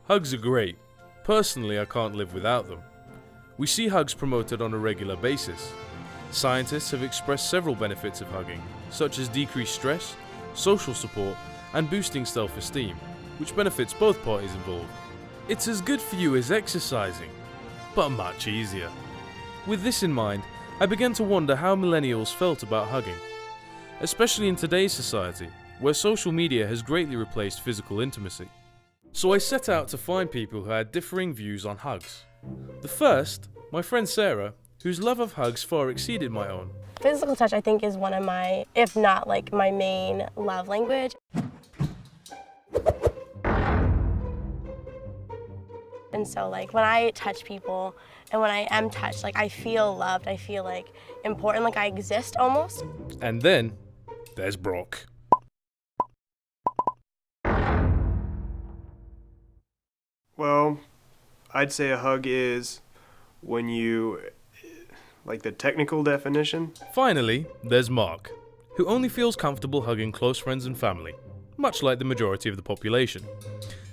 Hugs are great. Personally, I can't live without them. We see hugs promoted on a regular basis. Scientists have expressed several benefits of hugging, such as decreased stress, social support, and boosting self-esteem, which benefits both parties involved. It's as good for you as exercising, but much easier. With this in mind, I began to wonder how millennials felt about hugging, especially in today's society, where social media has greatly replaced physical intimacy. So I set out to find people who had differing views on hugs. The first, my friend Sarah, whose love of hugs far exceeded my own. Physical touch, I think, is one of my, if not like my main love language. And so like when I touch people and when I am touched, like I feel loved, I feel like important, like I exist almost. And then there's Brock. Well, I'd say a hug is when you, like the technical definition. Finally, there's Mark, who only feels comfortable hugging close friends and family, much like the majority of the population,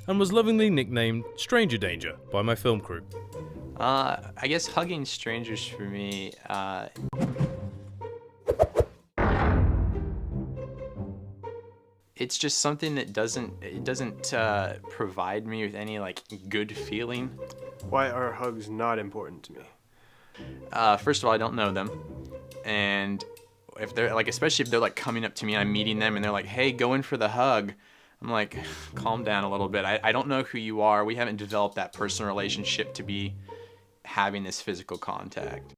and was lovingly nicknamed Stranger Danger by my film crew. I guess hugging strangers for me, it's just something that doesn't provide me with any like good feeling. Why are hugs not important to me? First of all, I don't know them, and if they're like, especially if they're like coming up to me and I'm meeting them and they're like, "Hey, go in for the hug," I'm like, calm down a little bit. I don't know who you are. We haven't developed that personal relationship to be having this physical contact.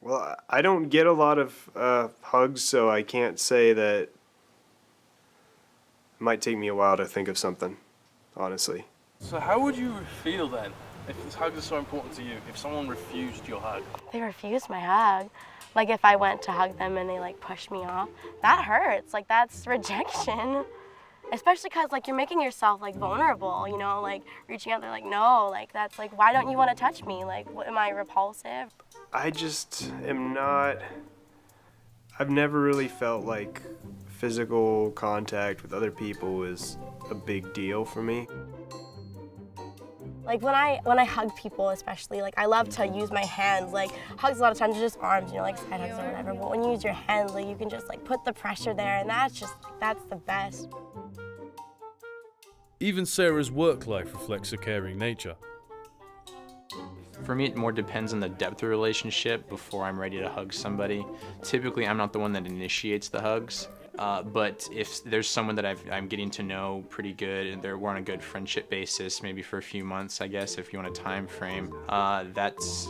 Well, I don't get a lot of hugs, so I can't say that. It might take me a while to think of something, honestly. So how would you feel then if this hug is so important to you, if someone refused your hug? They refused my hug. Like if I went to hug them and they like pushed me off, that hurts. Like that's rejection. Especially because like you're making yourself like vulnerable, you know, like reaching out, they're like, no, like that's like, why don't you want to touch me? Like, what, am I repulsive? I just am not, I've never really felt like physical contact with other people is a big deal for me. Like when I hug people especially, like I love to use my hands. Like hugs a lot of times are just arms, you know, like side hugs or whatever. But when you use your hands, like you can just like put the pressure there, and that's the best. Even Sarah's work life reflects her caring nature. For me, it more depends on the depth of the relationship before I'm ready to hug somebody. Typically, I'm not the one that initiates the hugs. But if there's someone that I'm getting to know pretty good and we're on a good friendship basis, maybe for a few months, I guess, if you want a time frame, that's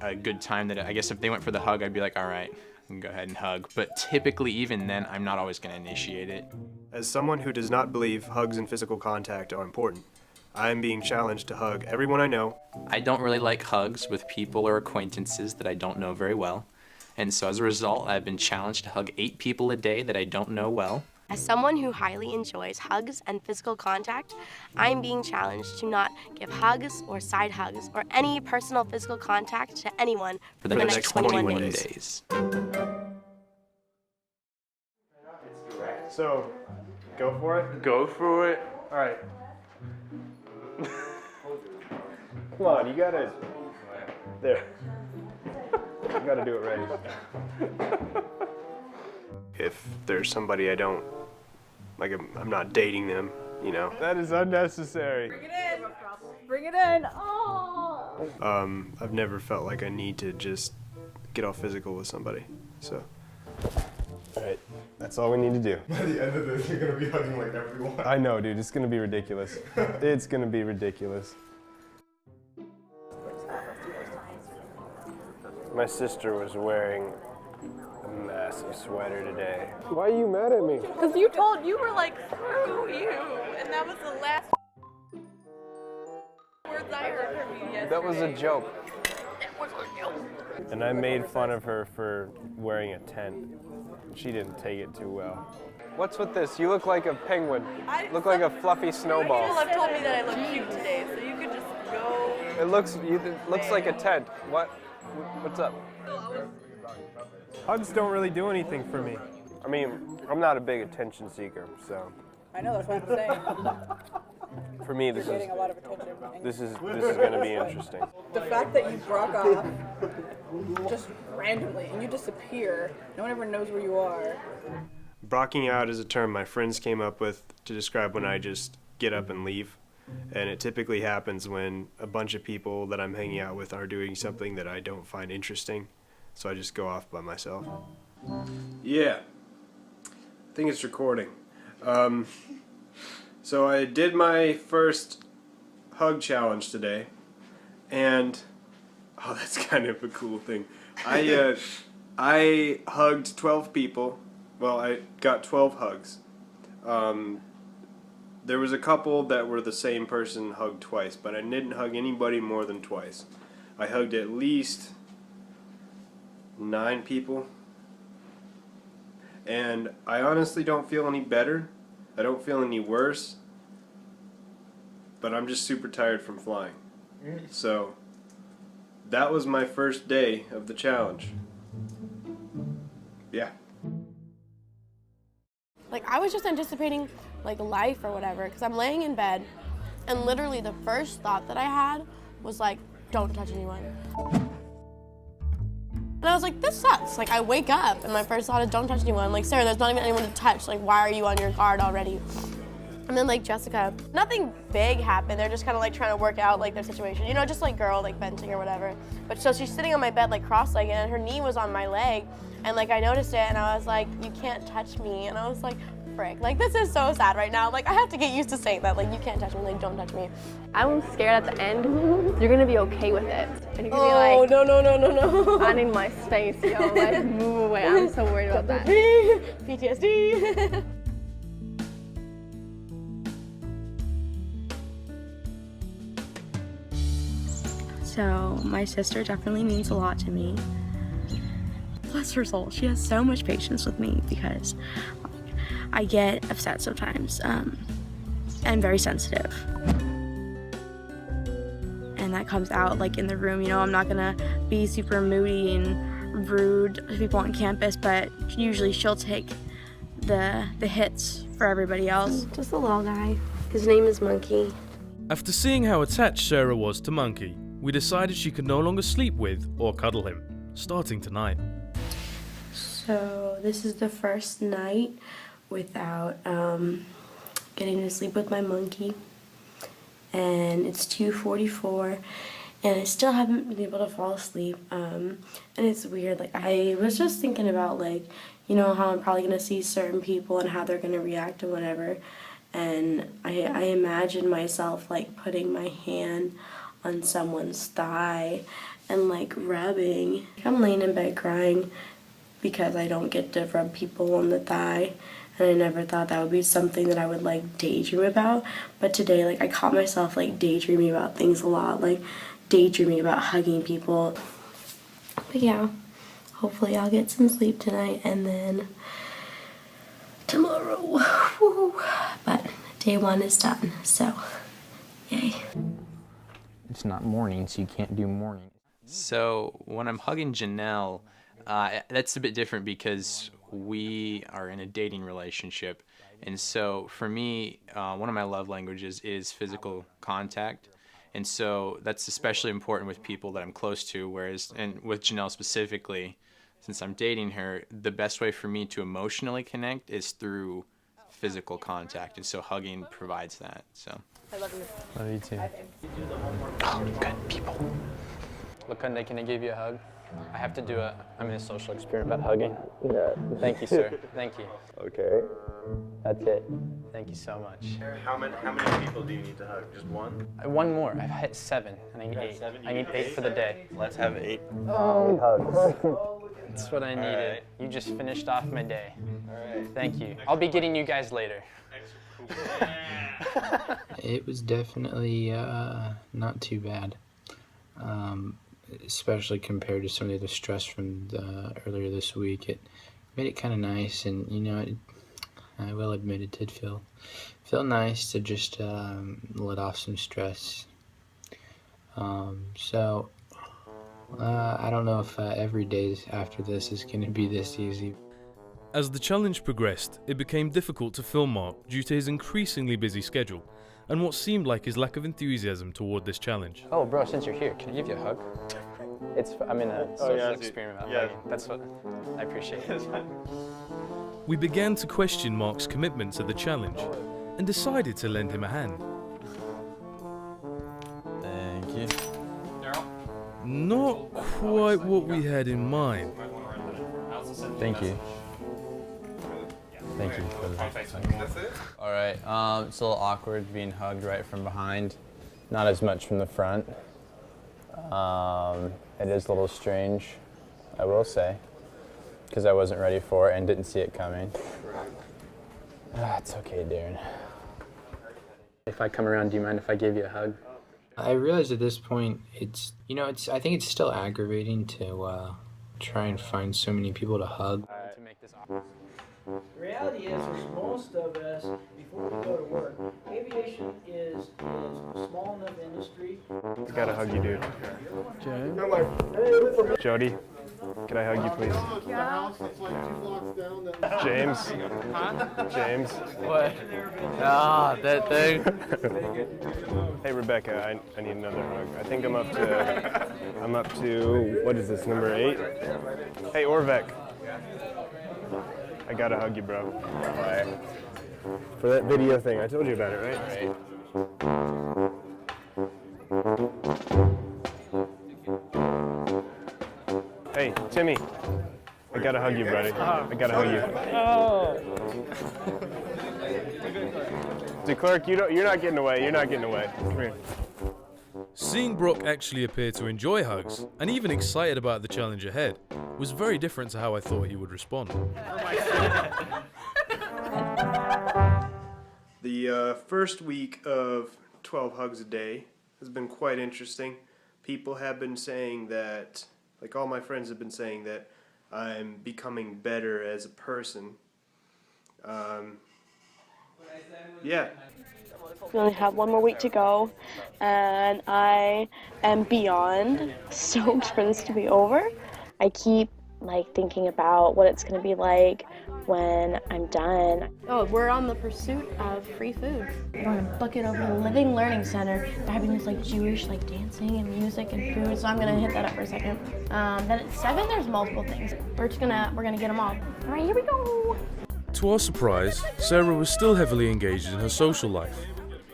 a good time that I guess if they went for the hug, I'd be like, all right, I can go ahead and hug. But typically, even then, I'm not always going to initiate it. As someone who does not believe hugs and physical contact are important, I am being challenged to hug everyone I know. I don't really like hugs with people or acquaintances that I don't know very well. And so as a result, I've been challenged to hug 8 people a day that I don't know well. As someone who highly enjoys hugs and physical contact, I'm being challenged to not give hugs or side hugs or any personal physical contact to anyone for the next 21 days. So, go for it? Go for it. All right. Come on, you gotta, there. You gotta do it right. If there's somebody I don't, like I'm not dating them, you know. That is unnecessary. Bring it in. Bring it in. Oh. I've never felt like I need to just get all physical with somebody, so. All right, that's all we need to do. By the end of this, you're gonna be hugging like everyone. I know, dude, it's gonna be ridiculous. It's gonna be ridiculous. My sister was wearing a massive sweater today. Why are you mad at me? Because you were like, screw you. And that was the last words I heard from you yesterday. That was a joke. It was a joke. And I made fun of her for wearing a tent. She didn't take it too well. What's with this? You look like a penguin. Look like a fluffy snowball. People have told me that I look cute today, so you could just go. It looks like a tent. What's up? Hugs don't really do anything for me. I mean, I'm not a big attention seeker, so. I know, that's what I'm saying. For me, this is Getting a lot of attention. this is going to be interesting. The fact that you broke off just randomly and you disappear, no one ever knows where you are. Brocking out is a term my friends came up with to describe when I just get up and leave. And it typically happens when a bunch of people that I'm hanging out with are doing something that I don't find interesting. So I just go off by myself. Yeah, I think it's recording. So I did my first hug challenge today. And, oh, that's kind of a cool thing. I hugged 12 people. Well, I got 12 hugs. There was a couple that were the same person hugged twice, but I didn't hug anybody more than twice. I hugged at least 9 people. And I honestly don't feel any better. I don't feel any worse. But I'm just super tired from flying. So, that was my first day of the challenge. Yeah. Like, I was just anticipating, like, life or whatever, because I'm laying in bed, and literally the first thought that I had was, like, don't touch anyone. And I was like, this sucks. Like, I wake up, and my first thought is don't touch anyone. Like, Sarah, there's not even anyone to touch. Like, why are you on your guard already? And then, like, Jessica, nothing big happened. They're just kind of, like, trying to work out, like, their situation. You know, just, like, girl, like, venting or whatever. But so she's sitting on my bed, like, cross-legged, and her knee was on my leg. And, like, I noticed it, and I was like, you can't touch me. And I was like, frick, like, this is so sad right now. Like, I have to get used to saying that. Like, you can't touch me. Like, don't touch me. I'm scared at the end. You're going to be okay with it. And you're going to be Oh, like, no. I need my space, yo. Like, move away. I'm so worried about that. PTSD. So my sister definitely means a lot to me. Bless her soul, she has so much patience with me because I get upset sometimes and very sensitive. And that comes out like in the room, you know, I'm not gonna be super moody and rude to people on campus, but usually she'll take the hits for everybody else. Just a little guy. His name is Monkey. After seeing how attached Sarah was to Monkey, we decided she could no longer sleep with or cuddle him, starting tonight. So this is the first night without getting to sleep with my monkey. And it's 2:44 and I still haven't been able to fall asleep. And it's weird, like I was just thinking about like, you know, how I'm probably gonna see certain people and how they're gonna react to whatever. And I imagine myself like putting my hand on someone's thigh and like rubbing. I'm laying in bed crying because I don't get to rub people on the thigh, and I never thought that would be something that I would like daydream about. But today, like I caught myself like daydreaming about things a lot, like daydreaming about hugging people. But yeah, hopefully I'll get some sleep tonight and then tomorrow. Woo. But day 1 is done, so yay. It's not morning, so you can't do morning. So when I'm hugging Janelle, that's a bit different because we are in a dating relationship. And so for me, one of my love languages is physical contact. And so that's especially important with people that I'm close to, whereas, and with Janelle specifically, since I'm dating her, the best way for me to emotionally connect is through physical contact. And so hugging provides that, so. I love you. Love you too. Oh, good people. Lakunda, can I give you a hug? I have to do I'm in a social experiment about hugging. Yeah. Thank you, sir. Thank you. Okay. That's it. Thank you so much. How many people do you need to hug? Just one? One more. I've hit 7. I need 8. I need 8 for the day. Let's have 8. That's what I needed. Right. You just finished off my day. All right. Thank you. I'll be getting you guys later. It was definitely not too bad, especially compared to some of the other stress from earlier this week. It made it kind of nice, and you know, I will admit it did feel nice to just let off some stress. So I don't know if every day after this is going to be this easy. As the challenge progressed, it became difficult to film Mark due to his increasingly busy schedule, and what seemed like his lack of enthusiasm toward this challenge. Oh, bro, since you're here, can I give you a hug? I'm in a social experiment. yeah. That's what I appreciate. We began to question Mark's commitment to the challenge and decided to lend him a hand. Thank you. Not quite what we had in mind. Thank you. Thank you. All right. It's a little awkward being hugged right from behind, not as much from the front. It is a little strange, I will say, because I wasn't ready for it and didn't see it coming. It's okay, Darren. If I come around, do you mind if I give you a hug? I realize at this point, I think it's still aggravating to try and find so many people to hug. To make this The reality is most of us, before we go to work, aviation is a small enough industry. I gotta hug you, dude. Jody, can I hug you, please? James. James. What? Ah, that thing. Hey, Rebecca, I need another hug. I think I'm up to, what is this, number 8? Hey, Orvek. I gotta hug you, bro. Why? For that video thing, I told you about it, right? Hey, Timmy. I gotta hug you, buddy. I gotta hug you. De Klerk, you're not getting away. You're not getting away. Come here. Seeing Brock actually appear to enjoy hugs, and even excited about the challenge ahead, was very different to how I thought he would respond. The first week of 12 Hugs a Day has been quite interesting. People have been saying that, like all my friends have been saying that I'm becoming better as a person. Yeah. We only have one more week to go, and I am beyond stoked for this to be over. I keep thinking about what it's going to be like when I'm done. Oh, we're on the pursuit of free food. We're going to book it over the Living Learning Center. They're having this Jewish dancing and music and food, so I'm gonna hit that up for a second. Then at 7, there's multiple things. We're gonna get them all. All right, here we go. To our surprise, Sarah was still heavily engaged in her social life.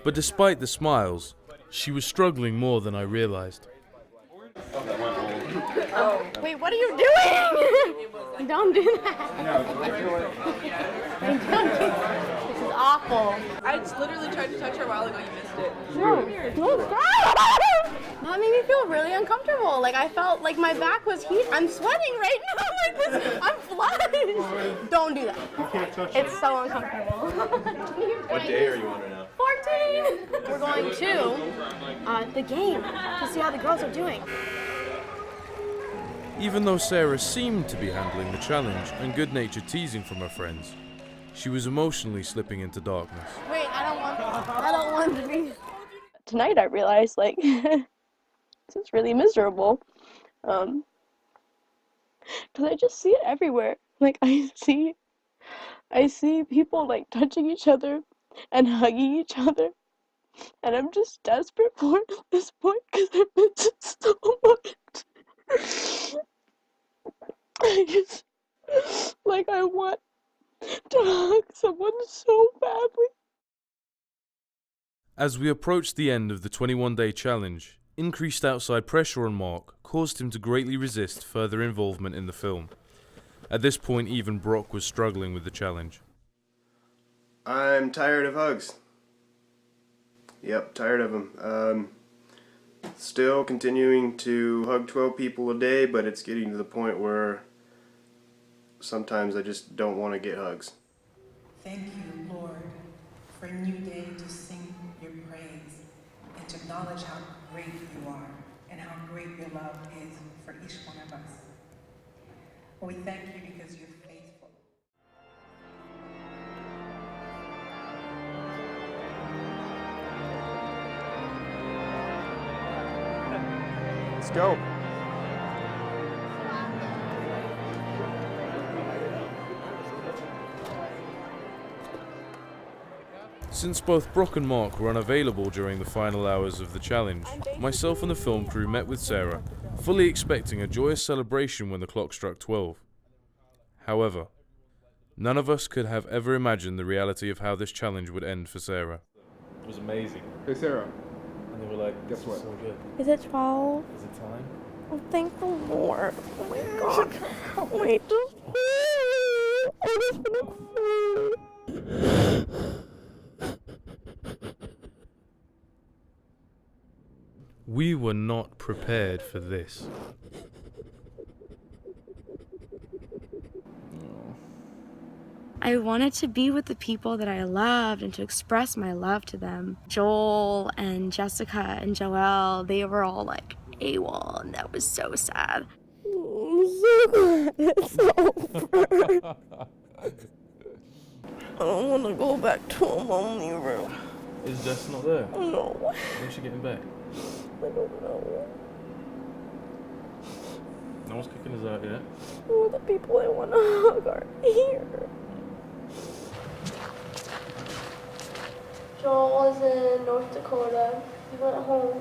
But despite the smiles, she was struggling more than I realized. Wait, what are you doing? Don't do that. Don't do that. This is awful. I just literally tried to touch her a while ago. You missed it. No, stop. That made me feel really uncomfortable. I felt like my back was heat. I'm sweating right now like this. I'm flushed. Don't do that. It's so uncomfortable. What day are you on right now? 14. We're going to the game to see how the girls are doing. Even though Sarah seemed to be handling the challenge and good-natured teasing from her friends, she was emotionally slipping into darkness. Wait, I don't want to be. Tonight I realized this is really miserable. Because I just see it everywhere. I see people touching each other and hugging each other. And I'm just desperate for it at this point because I miss it so much. I just, I want to hug someone so badly. As we approached the end of the 21-day challenge, increased outside pressure on Mark caused him to greatly resist further involvement in the film. At this point, even Brock was struggling with the challenge. I'm tired of hugs. Yep, tired of them. Still continuing to hug 12 people a day, but it's getting to the point where sometimes I just don't want to get hugs. Thank you, Lord, for a new day to sing your praise and to acknowledge how great you are and how great your love is for each one of us. We thank you because you're faithful. Let's go. Since both Brock and Mark were unavailable during the final hours of the challenge, myself and the film crew met with Sarah, fully expecting a joyous celebration when the clock struck 12. However, none of us could have ever imagined the reality of how this challenge would end for Sarah. It was amazing. Hey, Sarah. And they were like, guess what? So good. Is it 12? Is it time? Oh, thank the Lord. Oh my God. Wait. We were not prepared for this. I wanted to be with the people that I loved and to express my love to them. Joel and Jessica and Joelle, they were all like AWOL, and that was so sad. It's over. I don't want to go back to a lonely room. Is Jess not there? No. When's she getting back? I don't know. No one's kicking us out yet. Oh, the people I want to hug are here. Joel is in North Dakota. He went home.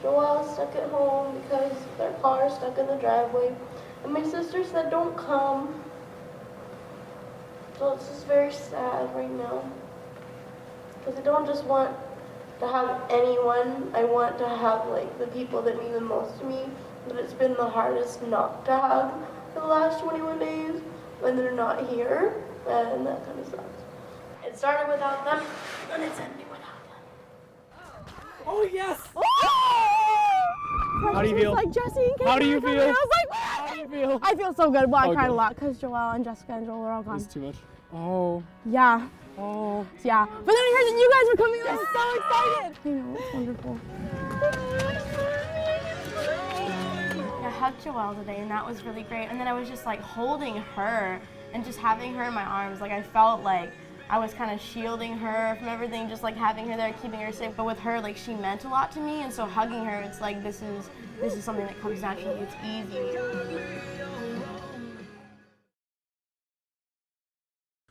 Joel is stuck at home because their car is stuck in the driveway. And my sister said, don't come. So it's just very sad right now. Because I don't just want to have anyone. I want to have like the people that mean the most to me. But it's been the hardest not to hug for the last 21 days when they're not here. And that kind of sucks. It started without them, and it's ending without them. Oh, yes! How do you feel? Like Jesse and Kate How do you were coming, feel? I was like, How do you feel? I feel so good. Well, I Okay. cried a lot because Joelle and Jessica and Joel were all gone. It's too much. Oh. Yeah. Oh. Yeah. But then I heard that you guys were coming. I was so excited. I know, it's wonderful. I hugged Joelle today, and that was really great. And then I was just like holding her and just having her in my arms. Like I felt like I was kind of shielding her from everything, just like having her there, keeping her safe. But with her, like she meant a lot to me, and so hugging her, it's like this is something that comes naturally. It's easy.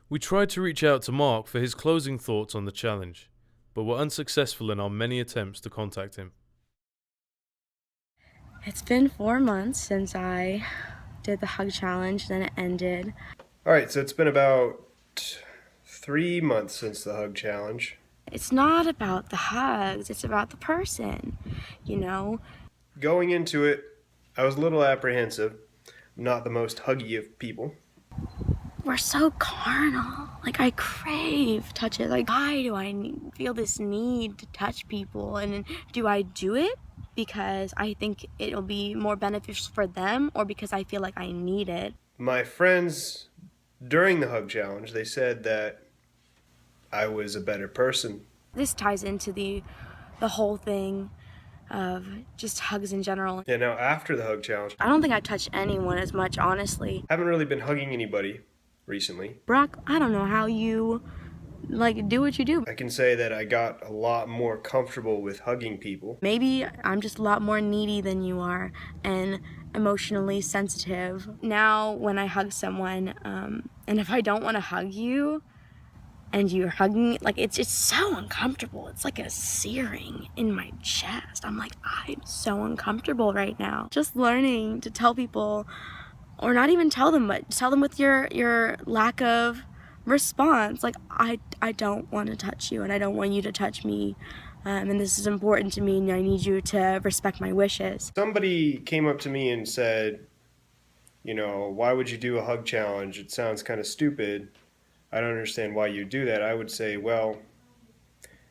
We tried to reach out to Mark for his closing thoughts on the challenge, but were unsuccessful in our many attempts to contact him. It's been 4 months since I did the hug challenge, then it ended. All right, so it's been about 3 months since the hug challenge. It's not about the hugs, it's about the person, you know? Going into it, I was a little apprehensive. I'm not the most huggy of people. We're so carnal. Like, I crave touches. Like, why do I feel this need to touch people? And do I do it because I think it'll be more beneficial for them, or because I feel like I need it? My friends, during the hug challenge, they said that I was a better person. This ties into the whole thing of just hugs in general. Yeah, now after the hug challenge, I don't think I touch anyone as much, honestly. haven't really been hugging anybody recently. Brock, I don't know how you, like, do what you do. I can say that I got a lot more comfortable with hugging people. Maybe I'm just a lot more needy than you are and emotionally sensitive. Now when I hug someone, and if I don't want to hug you and you're hugging me, like, it's just so uncomfortable. It's like a searing in my chest. I'm like, I'm so uncomfortable right now. Just learning to tell people, or not even tell them, but tell them with your lack of response. Like, I don't want to touch you, and I don't want you to touch me. And this is important to me, and I need you to respect my wishes. Somebody came up to me and said, you know, why would you do a hug challenge? It sounds kind of stupid. I don't understand why you do that. I would say, well,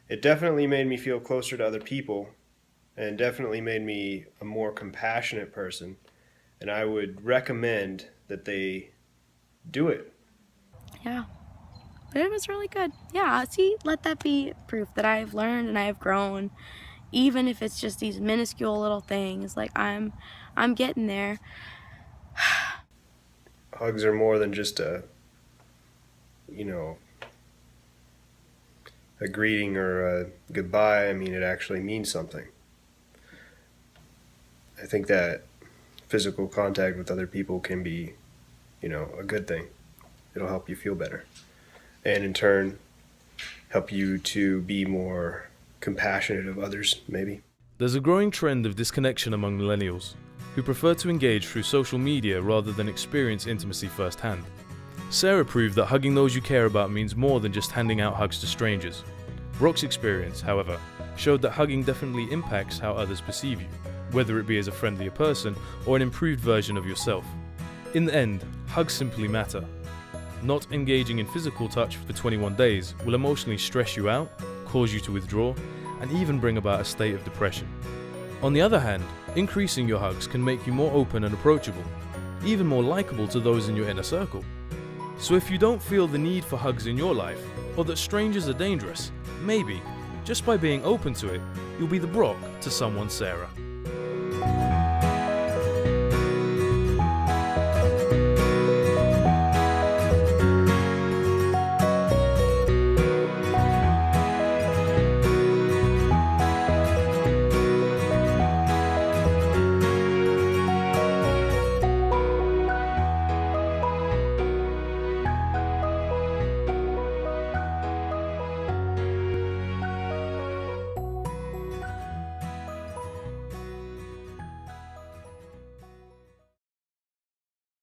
it definitely made me feel closer to other people, and definitely made me a more compassionate person. And I would recommend that they do it. Yeah. But it was really good. Yeah, see, let that be proof that I've learned and I have grown. Even if it's just these minuscule little things. Like, I'm getting there. Hugs are more than just a greeting or a goodbye. I mean, it actually means something. I think that physical contact with other people can be, a good thing. It'll help you feel better. And in turn, help you to be more compassionate of others, maybe. There's a growing trend of disconnection among millennials, who prefer to engage through social media rather than experience intimacy firsthand. Sarah proved that hugging those you care about means more than just handing out hugs to strangers. Brock's experience, however, showed that hugging definitely impacts how others perceive you, whether it be as a friendlier person or an improved version of yourself. In the end, hugs simply matter. Not engaging in physical touch for 21 days will emotionally stress you out, cause you to withdraw, and even bring about a state of depression. On the other hand, increasing your hugs can make you more open and approachable, even more likable to those in your inner circle. So if you don't feel the need for hugs in your life, or that strangers are dangerous, maybe, just by being open to it, you'll be the Brock to someone's Sarah.